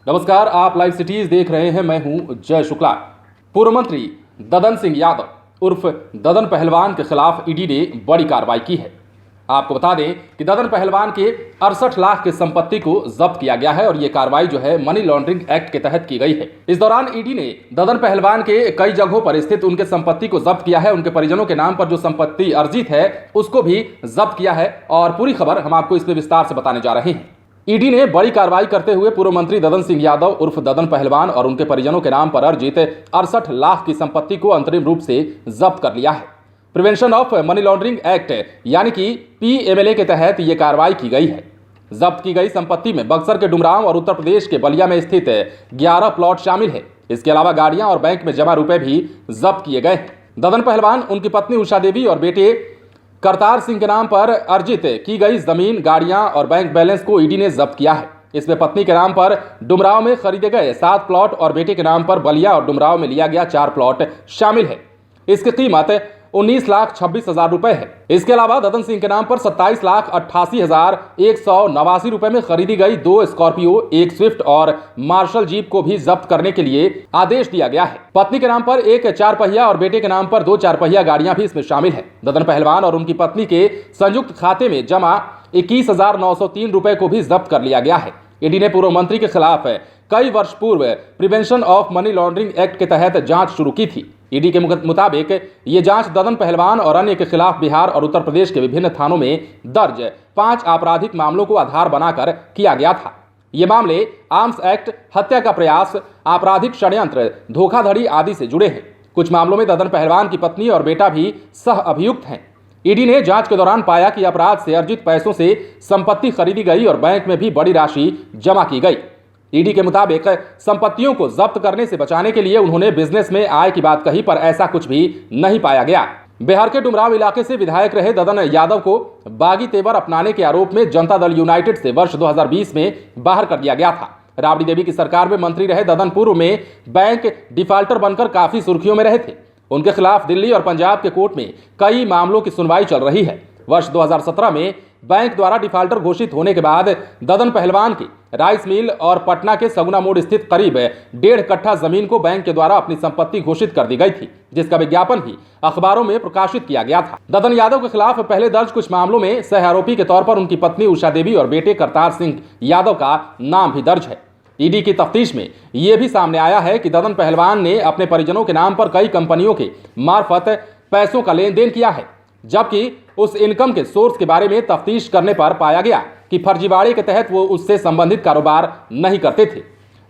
नमस्कार, आप live cities देख रहे हैं। मैं हूं जय शुक्ला। पूर्व मंत्री ददन सिंह यादव उर्फ ददन पहलवान के खिलाफ ईडी ने बड़ी कार्रवाई की है। आपको बता दें कि ददन पहलवान के 68 लाख की संपत्ति को जब्त किया गया है और यह कार्रवाई जो है मनी लॉन्ड्रिंग एक्ट के तहत की गई है। इस दौरान ईडी ने ददन पहलवान के कई जगहों पर स्थित उनके संपत्ति को जब्त किया है। उनके परिजनों के नाम पर जो संपत्ति अर्जित है उसको भी जब्त किया है और पूरी खबर हम आपको इसमें विस्तार से बताने जा रहे हैं। ईडी ने बड़ी कार्रवाई करते हुए पूर्व मंत्री ददन सिंह यादव उर्फ ददन पहलवान और उनके परिजनों के नाम पर अर्जित 68 लाख की संपत्ति को अंतरिम रूप से जब्त कर लिया है। Prevention of money laundering act यानी कि PMLA के तहत यह कार्रवाई की गई है। जब्त की गई संपत्ति में बक्सर के डुमरांव और उत्तर प्रदेश के बलिया में स्थित 11 प्लॉट शामिल है। इसके अलावा गाड़ियां और बैंक में जमा रुपए भी जब्त किए गए। ददन पहलवान, उनकी पत्नी उषा देवी और बेटे करतार सिंह के नाम पर अर्जित की गई जमीन, गाड़ियां और बैंक बैलेंस को ईडी ने जब्त किया है। इसमें पत्नी के नाम पर डुमरांव में खरीदे गए 7 प्लॉट और बेटे के नाम पर बलिया और डुमरांव में लिया गया 4 प्लॉट शामिल है। इसकी कीमत 19,26,000 रुपए है। इसके अलावा ददन सिंह के नाम पर 27,88,189 रुपए में खरीदी गई 2 स्कॉर्पियो, 1 स्विफ्ट और मार्शल जीप को भी जब्त करने के लिए आदेश दिया गया है। पत्नी के नाम पर 1 4 पहिया और बेटे के नाम पर 2 4 पहिया गाड़ियां भी इसमें शामिल है। ददन पहलवान और उनकी पत्नी के संयुक्त खाते में जमा 21,903 रुपए को भी जब्त कर लिया गया है। ईडी ने पूर्व मंत्री के खिलाफ कई वर्ष पूर्व prevention of money laundering act के तहत जांच शुरू की थी। ईडी के मुताबिक ये जांच ददन पहलवान और अन्य के खिलाफ बिहार और उत्तर प्रदेश के विभिन्न थानों में दर्ज 5 आपराधिक मामलों को आधार बनाकर किया गया था। ये मामले आर्म्स एक्ट, हत्या का प्रयास, आपराधिक षड्यंत्र, धोखाधड़ी आदि से जुड़े हैं। कुछ मामलों में ददन पहलवान की पत्नी और बेटा भी सह अभियुक्त हैं। ईडी ने जांच के दौरान पाया कि अपराध से अर्जित पैसों से संपत्ति खरीदी गई और बैंक में भी बड़ी राशि जमा की गई। ईडी के मुताबिक संपत्तियों को जब्त करने से बचाने के लिए उन्होंने बिजनेस में आय की बात कही, पर ऐसा कुछ भी नहीं पाया गया। बिहार के डुमरांव इलाके से विधायक रहे ददन यादव को बागी तेवर अपनाने के आरोप में जनता दल यूनाइटेड से वर्ष 2020 में बाहर कर दिया गया था। राबड़ी देवी की सरकार में मंत्री रहे ददन पूर्व में बैंक डिफाल्टर बनकर काफी सुर्खियों में रहे थे। उनके खिलाफ दिल्ली और पंजाब के कोर्ट में कई मामलों की सुनवाई चल रही है। वर्ष 2017 में बैंक द्वारा डिफाल्टर घोषित होने के बाद ददन पहलवान की राइस मिल और पटना के सगुना मोड़ स्थित करीब 1.5 कट्ठा जमीन को बैंक के द्वारा अपनी संपत्ति घोषित कर दी गई थी, जिसका विज्ञापन भी अखबारों में प्रकाशित किया गया था। ददन यादव के खिलाफ पहले दर्ज कुछ मामलों में सह आरोपी के तौर पर उनकी पत्नी उषा देवी और बेटे करतार सिंह यादव का नाम भी दर्ज है। ईडी की तफ्तीश में यह भी सामने आया है कि ददन पहलवान ने अपने परिजनों के नाम पर कई कंपनियों के मार्फत पैसों का लेन देन किया है, जबकि उस इनकम के सोर्स के बारे में तफ्तीश करने पर पाया गया कि फर्जीवाड़े के तहत वो उससे संबंधित कारोबार नहीं करते थे,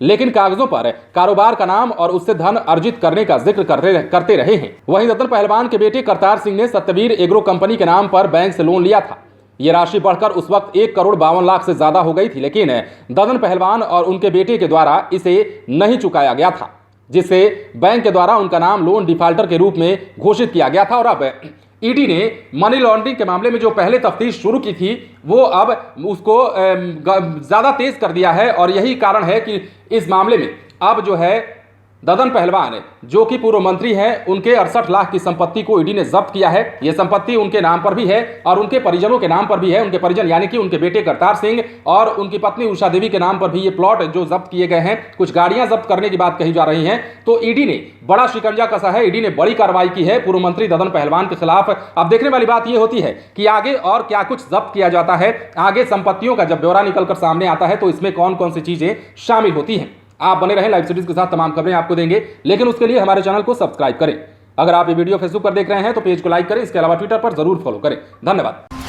लेकिन कागजों पर कारोबार का नाम और उससे धन अर्जित करने का जिक्र करते रहे हैं। वहीं ददन पहलवान के बेटे करतार सिंह ने सत्यवीर एग्रो कंपनी के नाम पर बैंक से लोन लिया था। ये राशि बढ़कर उस वक्त 1,52,00,000 से ज्यादा हो गई थी, लेकिन ददन पहलवान और उनके बेटे के द्वारा इसे नहीं चुकाया गया था, जिससे बैंक के द्वारा उनका नाम लोन डिफाल्टर के रूप में घोषित किया गया था। और अब ईडी ने मनी लॉन्ड्रिंग के मामले में जो पहले तफ्तीश शुरू की थी वो अब उसको ज़्यादा तेज कर दिया है और यही कारण है कि इस मामले में अब जो है ददन पहलवान, जो कि पूर्व मंत्री हैं, उनके 68 लाख की संपत्ति को ईडी ने जब्त किया है। यह संपत्ति उनके नाम पर भी है और उनके परिजनों के नाम पर भी है। उनके परिजन यानी कि उनके बेटे करतार सिंह और उनकी पत्नी उषा देवी के नाम पर भी ये प्लॉट जो जब्त किए गए हैं। कुछ गाड़ियां जब्त करने की बात कही जा रही है। तो ईडी ने बड़ा शिकंजा कसा है। ईडी ने बड़ी कार्रवाई की है पूर्व मंत्री ददन पहलवान के खिलाफ। अब देखने वाली बात यह होती है कि आगे और क्या कुछ जब्त किया जाता है। आगे संपत्तियों का जब ब्यौरा निकलकर सामने आता है तो इसमें कौन कौन सी चीजें शामिल होती हैं। आप बने रहें, लाइव सिटीज के साथ तमाम खबरें आपको देंगे, लेकिन उसके लिए हमारे चैनल को सब्सक्राइब करें। अगर आप ये वीडियो फेसबुक पर देख रहे हैं तो पेज को लाइक करें। इसके अलावा ट्विटर पर जरूर फॉलो करें। धन्यवाद।